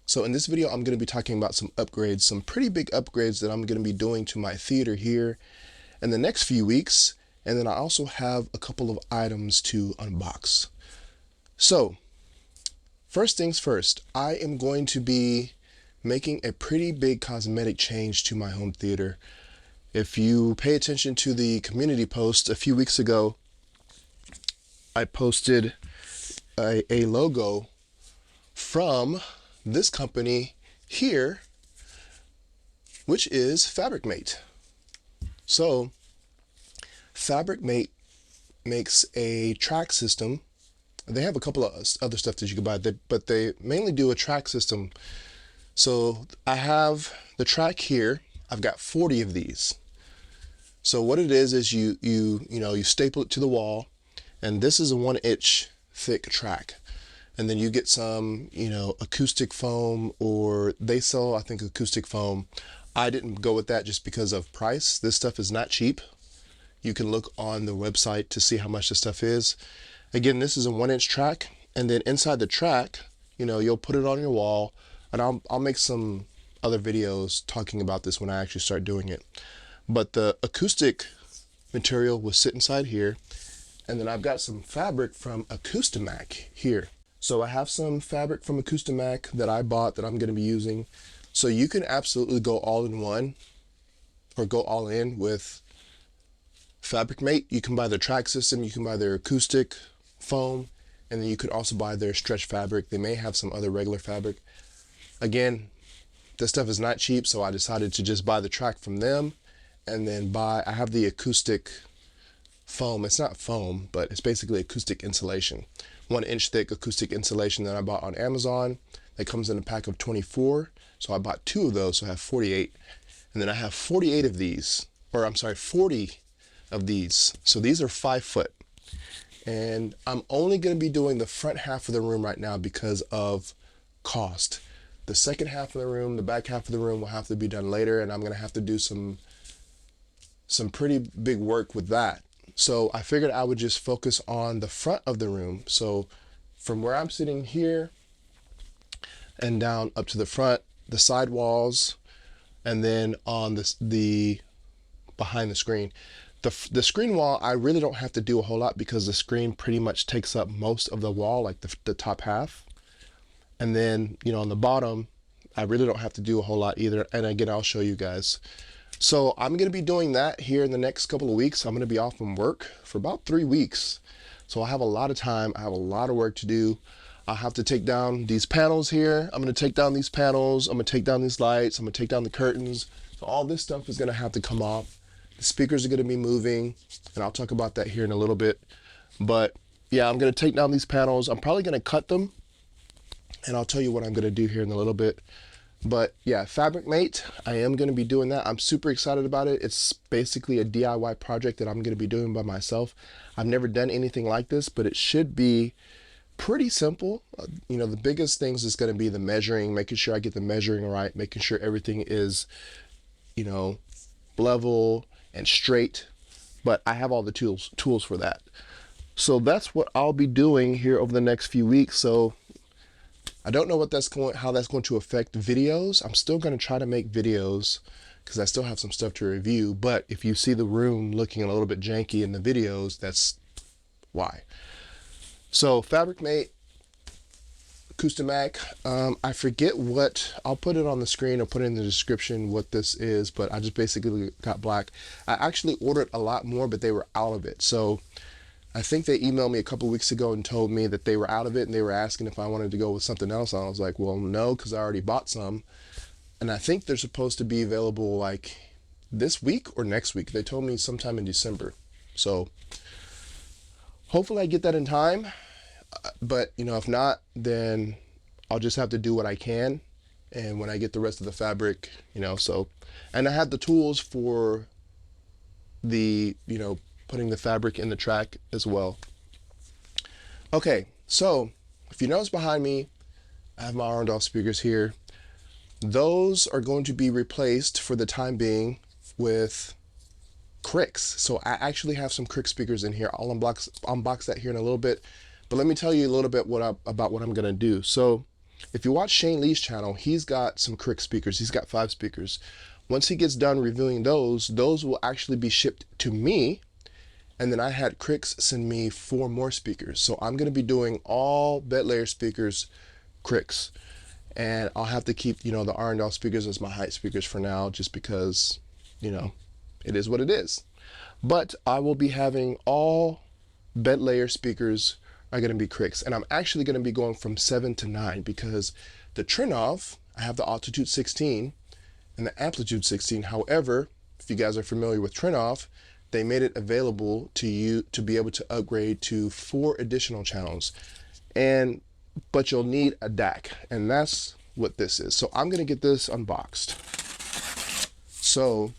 So in this video, I'm going to be talking about some upgrades, some pretty big upgrades that I'm going to be doing to my theater here in the next few weeks. And then I also have a couple of items to unbox. So first things first, I am going to be making a pretty big cosmetic change to my home theater. If you pay attention to the community post a few weeks ago, I posted a logo from this company here, which is Fabricmate. So Fabricmate makes a track system. They have a couple of other stuff that you can buy, but they mainly do a track system. So I have the track here. I've got 40 of these. So what it is you staple it to the wall, and this is a 1-inch thick track. And then you get some, acoustic foam, or they sell, I think, acoustic foam. I didn't go with that just because of price. This stuff is not cheap. You can look on the website to see how much this stuff is. Again, this is a 1-inch track, and then inside the track, you'll put it on your wall, and I'll make some other videos talking about this when I actually start doing it. But the acoustic material will sit inside here, and then I've got some fabric from Acoustimac here. So I have some fabric from Acoustimac that I bought that I'm going to be using. So you can absolutely go all in one, or go all in with Fabricmate. You can buy their track system, you can buy their acoustic foam, and then you could also buy their stretch fabric. They may have some other regular fabric. Again, this stuff is not cheap, so I decided to just buy the track from them, and then I have the acoustic foam. It's not foam, but it's basically acoustic insulation. 1-inch thick acoustic insulation that I bought on Amazon. That comes in a pack of 24. So I bought 2 of those, so I have 48. And then I have 48 of these, or I'm sorry, 40 of these. So these are 5 foot. And I'm only going to be doing the front half of the room right now because of cost. The second half of the room, the back half of the room will have to be done later, and I'm going to have to do some pretty big work with that. So I figured I would just focus on the front of the room. So from where I'm sitting here and down up to the front, the side walls, and then on the behind the screen. The screen wall, I really don't have to do a whole lot because the screen pretty much takes up most of the wall, like the top half. And then, on the bottom, I really don't have to do a whole lot either. And again, I'll show you guys. So I'm going to be doing that here in the next couple of weeks. I'm going to be off from work for about 3 weeks. So I have a lot of time. I have a lot of work to do. I'll have to take down these panels here. I'm going to take down these panels. I'm going to take down these lights. I'm going to take down the curtains. So all this stuff is going to have to come off. The speakers are going to be moving, and I'll talk about that here in a little bit. But yeah, I'm going to take down these panels. I'm probably going to cut them, and I'll tell you what I'm going to do here in a little bit. But yeah, Fabricmate, I am going to be doing that. I'm super excited about it. It's basically a DIY project that I'm going to be doing by myself. I've never done anything like this, but it should be pretty simple. The biggest things is going to be the measuring, making sure I get the measuring right, making sure everything is, level and straight. But I have all the tools for that. So that's what I'll be doing here over the next few weeks. So I don't know how that's going to affect videos. I'm still going to try to make videos because I still have some stuff to review. But if you see the room looking a little bit janky in the videos, that's why. So Fabricmate, Acoustimac, I forget what, I'll put it on the screen or put it in the description what this is, but I just basically got black. I actually ordered a lot more, but they were out of it. So I think they emailed me a couple weeks ago and told me that they were out of it, and they were asking if I wanted to go with something else. And I was like, well, no, because I already bought some. And I think they're supposed to be available like this week or next week. They told me sometime in December. So hopefully I get that in time. But, if not, then I'll just have to do what I can. And when I get the rest of the fabric, so. And I have the tools for the, putting the fabric in the track as well. Okay, so if you notice behind me, I have my Arendal speakers here. Those are going to be replaced for the time being with KRIX. So I actually have some KRIX speakers in here. I'll unbox that here in a little bit. But let me tell you a little bit about what I'm going to do. So if you watch Shane Lee's channel, he's got some KRIX speakers. He's got 5 speakers. Once he gets done reviewing those will actually be shipped to me. And then I had KRIX send me 4 more speakers. So I'm going to be doing all bed layer speakers KRIX. And I'll have to keep, the Arendal speakers as my height speakers for now, just because, it is what it is. But I will be having all bed layer speakers are going to be KRIX. And I'm actually going to be going from 7 to 9 because the Trinnov, I have the Altitude 16 and the Amplitude 16. However, if you guys are familiar with Trinnov, they made it available to you to be able to upgrade to 4 additional channels. But you'll need a DAC, and that's what this is. So I'm going to get this unboxed. So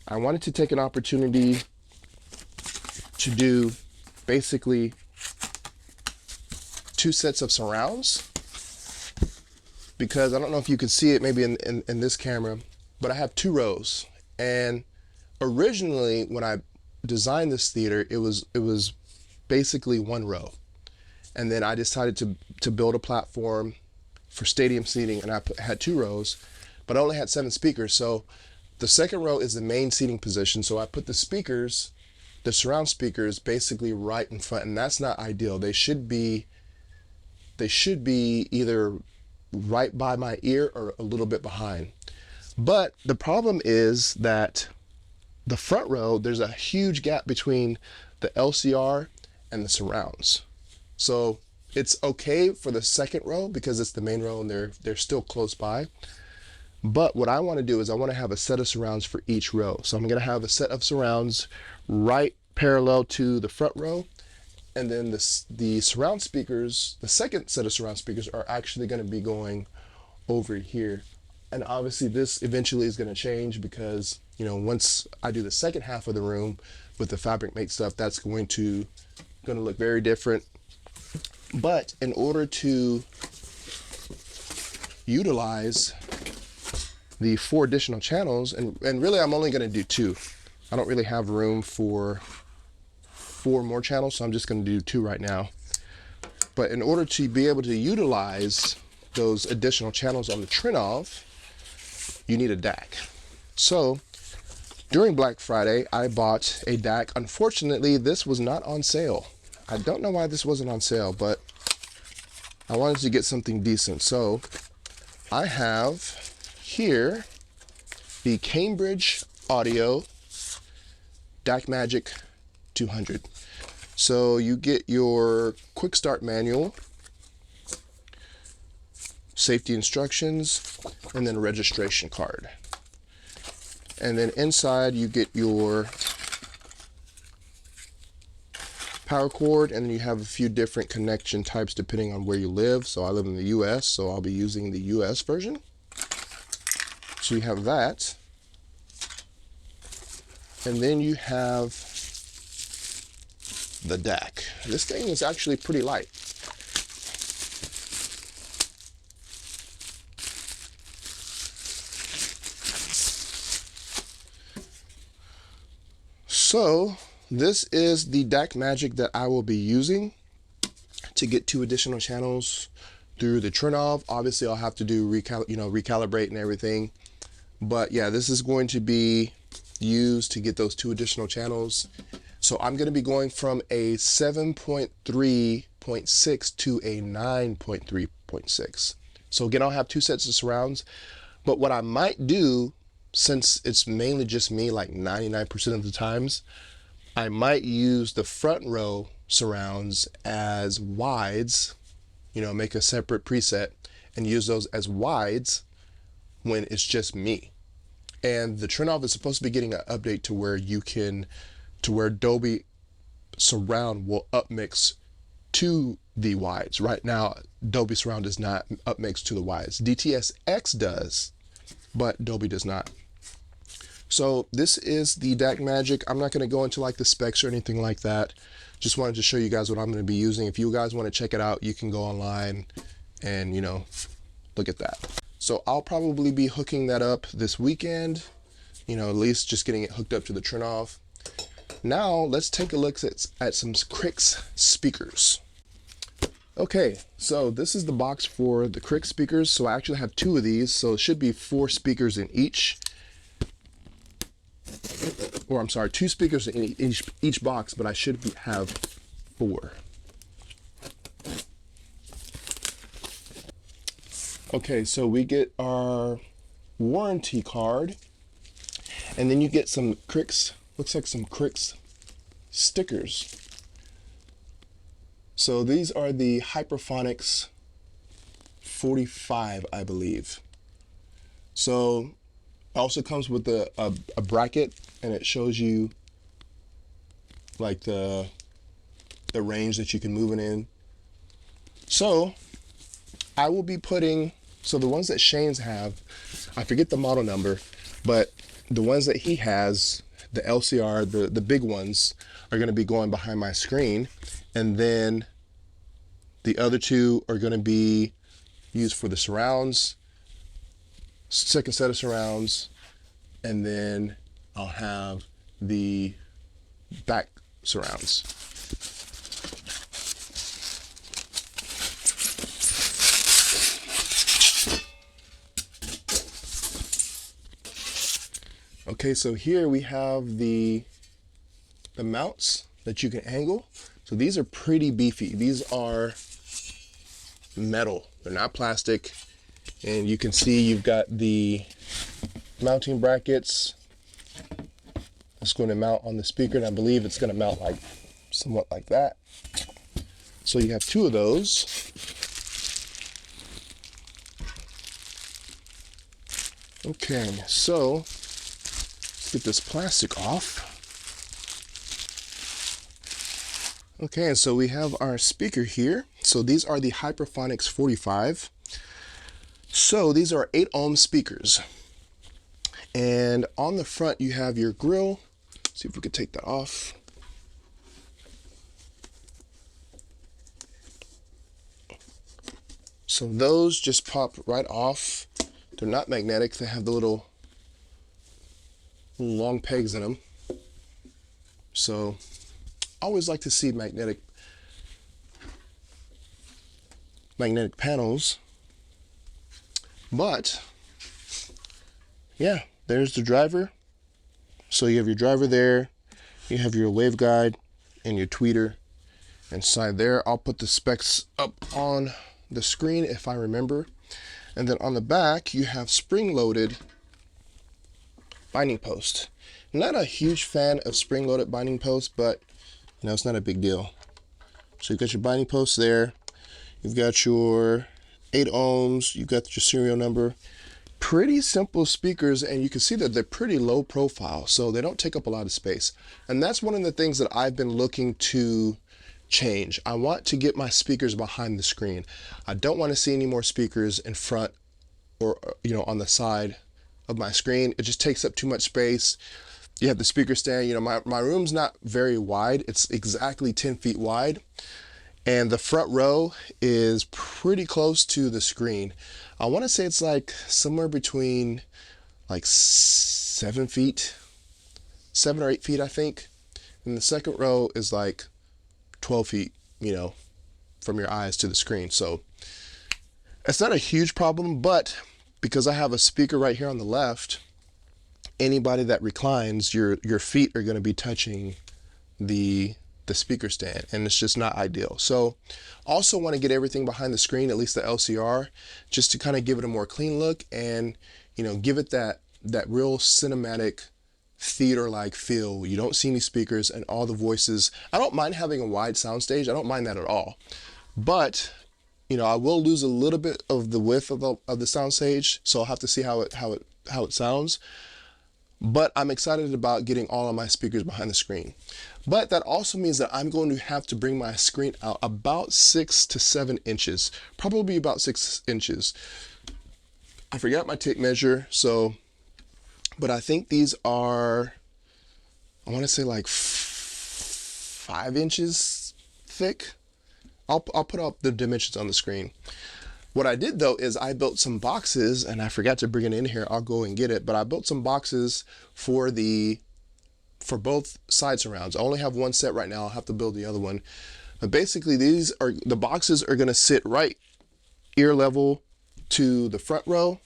I wanted to take an opportunity to do basically 2 sets of surrounds, because I don't know if you can see it maybe in this camera, but I have 2 rows. And originally when I designed this theater, it was basically 1 row. And then I decided to build a platform for stadium seating, and I had 2 rows, but I only had 7 speakers. So the second row is the main seating position. So I put the speakers, the surround speakers, basically right in front, and that's not ideal. They should be either right by my ear or a little bit behind. But the problem is that the front row, there's a huge gap between the LCR and the surrounds. So it's okay for the second row because it's the main row and they're still close by. But what I want to do is I want to have a set of surrounds for each row. So I'm going to have a set of surrounds right parallel to the front row. And then the surround speakers, the second set of surround speakers, are actually going to be going over here. And obviously this eventually is going to change because, once I do the second half of the room with the Fabricmate stuff, that's going to look very different. But in order to utilize the 4 additional channels, and really I'm only going to do 2. I don't really have room for 4 more channels, so I'm just going to do 2 right now. But in order to be able to utilize those additional channels on the Trinnov, you need a DAC. So during Black Friday, I bought a DAC. Unfortunately, this was not on sale. I don't know why this wasn't on sale, but I wanted to get something decent. So I have here the Cambridge Audio DAC Magic 200. So you get your quick start manual, safety instructions, and then a registration card. And then inside you get your power cord, and then you have a few different connection types depending on where you live. So I live in the US, so I'll be using the US version. So you have that. And then you have the DAC. This thing is actually pretty light. So this is the DAC Magic that I will be using to get 2 additional channels through the Trinnov. Obviously I'll have to do recalibrate and everything, but yeah, this is going to be used to get those 2 additional channels. So I'm going to be going from a 7.3.6 to a 9.3.6. So again, I'll have 2 sets of surrounds, but what I might do, since it's mainly just me like 99% of the times, I might use the front row surrounds as wides, make a separate preset and use those as wides when it's just me. And the Trinnov is supposed to be getting an update to where where Dolby Surround will upmix to the wides. Right now, Dolby Surround does not upmix to the wides. DTS-X does, but Dolby does not. So this is the DAC Magic. I'm not going to go into like the specs or anything like that. Just wanted to show you guys what I'm going to be using. If you guys want to check it out, you can go online and, look at that. So I'll probably be hooking that up this weekend, at least just getting it hooked up to the Trinnov. Now let's take a look at some KRIX speakers. Okay, so this is the box for the KRIX speakers. So I actually have 2 of these, so it should be 4 speakers in each. Or I'm sorry, 2 speakers in each box, but I should have 4. Okay, so we get our warranty card, and then you get some KRIX, looks like some KRIX stickers. So these are the Hyperphonics 45, I believe. So it also comes with a bracket, and it shows you like the range that you can move it in. So I will be putting, so the ones that Shane's have, I forget the model number, but the ones that he has, the LCR, the big ones, are going to be going behind my screen, and then the other 2 are going to be used for the surrounds, second set of surrounds, and then I'll have the back surrounds. Okay, so here we have the mounts that you can angle. So these are pretty beefy. These are metal, they're not plastic. And you can see you've got the mounting brackets. It's going to mount on the speaker, and I believe it's going to mount like somewhat like that. So you have 2 of those. Okay, so let's get this plastic off. Okay, and so we have our speaker here. So these are the Hyperphonics 45. So these are 8 ohm speakers. And on the front you have your grill. Let's see if we could take that off. So those just pop right off. They're not magnetic. They have the little long pegs in them. So I always like to see magnetic panels. But yeah, there's the driver. So you have your driver there, you have your waveguide and your tweeter inside there. I'll put the specs up on the screen if I remember. And then on the back you have spring-loaded binding post. Not a huge fan of spring-loaded binding posts, but you know, it's not a big deal. So you've got your binding post there, you've got your 8 ohms, you've got your serial number. Pretty simple speakers, and you can see that they're pretty low profile, so they don't take up a lot of space. And that's one of the things that I've been looking to change. I want to get my speakers behind the screen. I don't want to see any more speakers in front or, you know, on the side of my screen. It just takes up too much space. You have the speaker stand. You know, my room's not very wide. It's exactly 10 feet wide. And the front row is pretty close to the screen. I want to say it's like somewhere between like 7 feet, 7 or 8 feet, I think. And the second row is like 12 feet, you know, from your eyes to the screen. So it's not a huge problem, but because I have a speaker right here on the left, anybody that reclines, your feet are going to be touching the speaker stand, and it's just not ideal. So also want to get everything behind the screen, at least the LCR, just to kind of give it a more clean look and, you know, give it that real cinematic theater-like feel. You don't see any speakers and all the voices. I don't mind having a wide soundstage. I don't mind that at all. But, you know, I will lose a little bit of the width of the soundstage, so I'll have to see how it sounds. But I'm excited about getting all of my speakers behind the screen. But that also means that I'm going to have to bring my screen out about 6 to 7 inches, probably about 6 inches. I forgot my tape measure, so, but I think these are, I want to say like 5 inches thick. I'll put up the dimensions on the screen. What I did though is I built some boxes, and I forgot to bring it in here. I'll go and get it, but I built some boxes for both side surrounds. I only have one set right now. I'll have to build the other one. But basically the boxes are gonna sit right ear level to the front row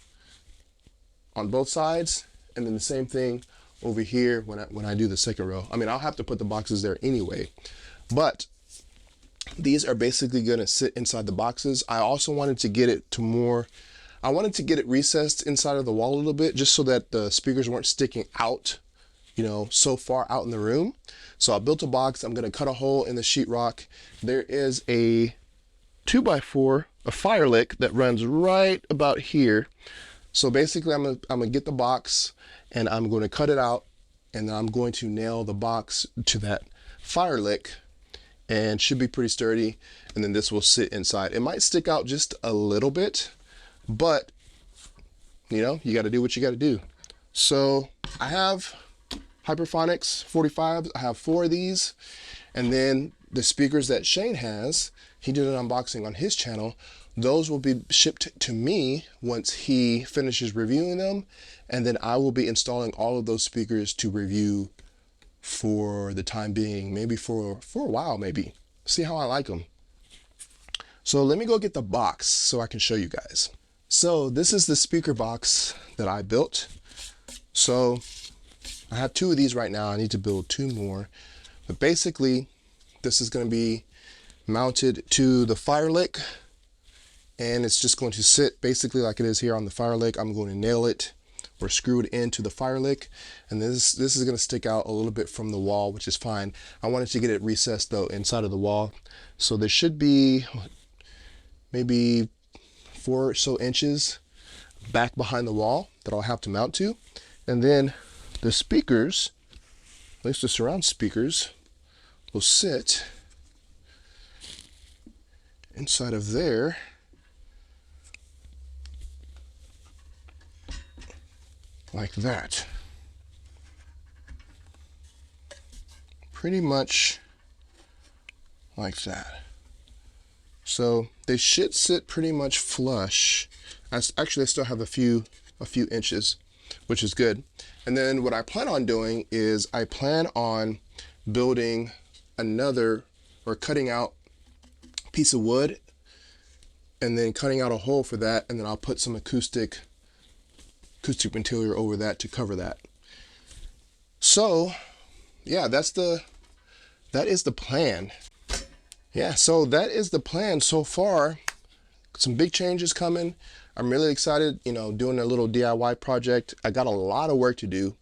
on both sides, and then the same thing over here when I do the second row. I mean, I'll have to put the boxes there anyway, but these are basically going to sit inside the boxes. I also wanted to get it to more, I wanted to get it recessed inside of the wall a little bit, just so that the speakers weren't sticking out, you know, so far out in the room. So I built a box. I'm going to cut a hole in the sheetrock. There is a 2x4, a Firelick that runs right about here. So basically I'm gonna get the box and I'm going to cut it out, and then I'm going to nail the box to that Firelick, and should be pretty sturdy. And then this will sit inside. It might stick out just a little bit, but you know, you got to do what you got to do. So I have Hyperphonics 45s. I have 4 of these, and then the speakers that Shane has, he did an unboxing on his channel. Those will be shipped to me once he finishes reviewing them, and then I will be installing all of those speakers to review for the time being, maybe for a while, maybe. See how I like them. So let me go get the box so I can show you guys. So this is the speaker box that I built. So I have 2 of these right now. I need to build 2 more. But basically, this is going to be mounted to the Firelick, and it's just going to sit basically like it is here on the Firelick. I'm going to nail it or screw it into the Firelick, and this is going to stick out a little bit from the wall, which is fine. I wanted to get it recessed though inside of the wall, so there should be maybe 4 or so inches back behind the wall that I'll have to mount to. And then the speakers, at least the surround speakers, will sit inside of there, like that. Pretty much like that. So they should sit pretty much flush. Actually, I still have a few inches, which is good. And then what I plan on doing is I plan on building another, or cutting out a piece of wood and then cutting out a hole for that, and then I'll put some acoustic material over that to cover that. So yeah, that is the plan. Yeah, so that is the plan so far. Some big changes coming. I'm really excited, you know, doing a little DIY project. I got a lot of work to do,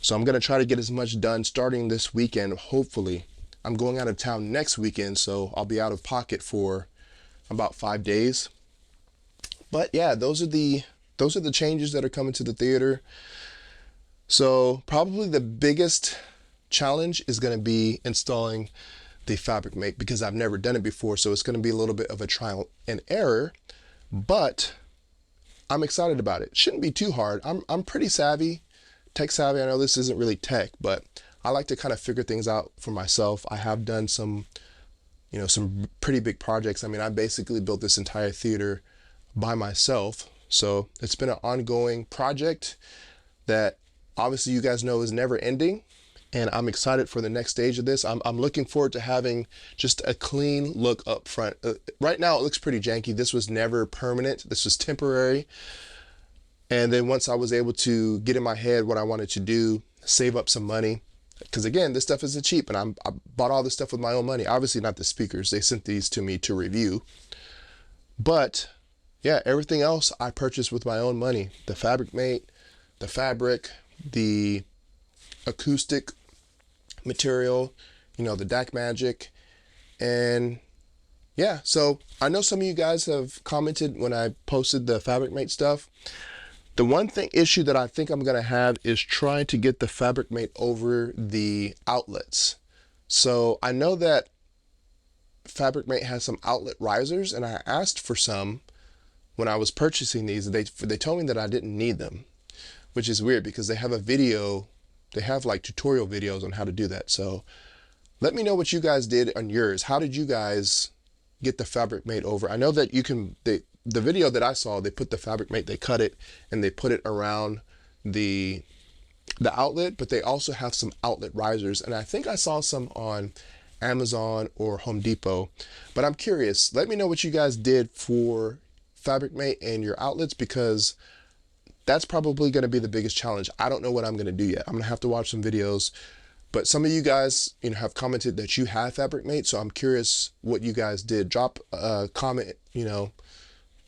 so I'm gonna try to get as much done starting this weekend, hopefully. I'm going out of town next weekend, so I'll be out of pocket for about 5 days. But yeah, those are the changes that are coming to the theater. So probably the biggest challenge is going to be installing the Fabricmate, because I've never done it before, so it's going to be a little bit of a trial and error, but I'm excited about it. Shouldn't be too hard. I'm pretty savvy, tech savvy. I know this isn't really tech, but I like to kind of figure things out for myself. I have done some, you know, some pretty big projects. I mean, I basically built this entire theater by myself. So it's been an ongoing project that obviously you guys know is never ending. And I'm excited for the next stage of this. I'm looking forward to having just a clean look up front. Right now it looks pretty janky. This was never permanent. This was temporary. And then once I was able to get in my head what I wanted to do, save up some money, because again, this stuff isn't cheap, and I bought all this stuff with my own money. Obviously not the speakers. They sent these to me to review. But yeah, everything else I purchased with my own money. The Fabricmate, the fabric, the acoustic material, you know, the DAC Magic. And yeah, so I know some of you guys have commented when I posted the Fabricmate stuff. The one issue that I think I'm gonna have is trying to get the Fabricmate over the outlets. So I know that Fabricmate has some outlet risers, and I asked for some when I was purchasing these. They told me that I didn't need them, which is weird because they have a video, they have like tutorial videos on how to do that. So let me know what you guys did on yours. How did you guys get the Fabricmate over? I know that you can, the video that I saw, they put the Fabricmate, they cut it and they put it around the outlet, but they also have some outlet risers. And I think I saw some on Amazon or Home Depot. But I'm curious, let me know what you guys did for Fabricmate and your outlets, because that's probably going to be the biggest challenge. I don't know what I'm going to do yet. I'm going to have to watch some videos, but some of you guys, have commented that you have Fabricmate, so I'm curious what you guys did. Drop a comment,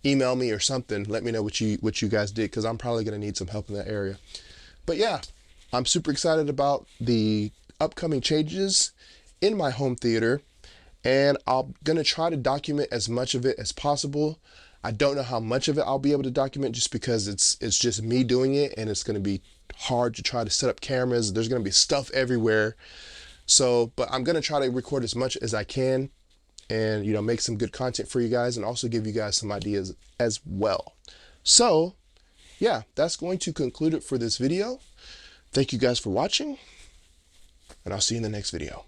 email me or something. Let me know what you guys did, because I'm probably going to need some help in that area. But yeah, I'm super excited about the upcoming changes in my home theater, and I'm going to try to document as much of it as possible. I don't know how much of it I'll be able to document, just because it's just me doing it, and it's going to be hard to try to set up cameras. There's going to be stuff everywhere. So, but I'm going to try to record as much as I can, and make some good content for you guys, and also give you guys some ideas as well. So yeah, that's going to conclude it for this video. Thank you guys for watching, and I'll see you in the next video.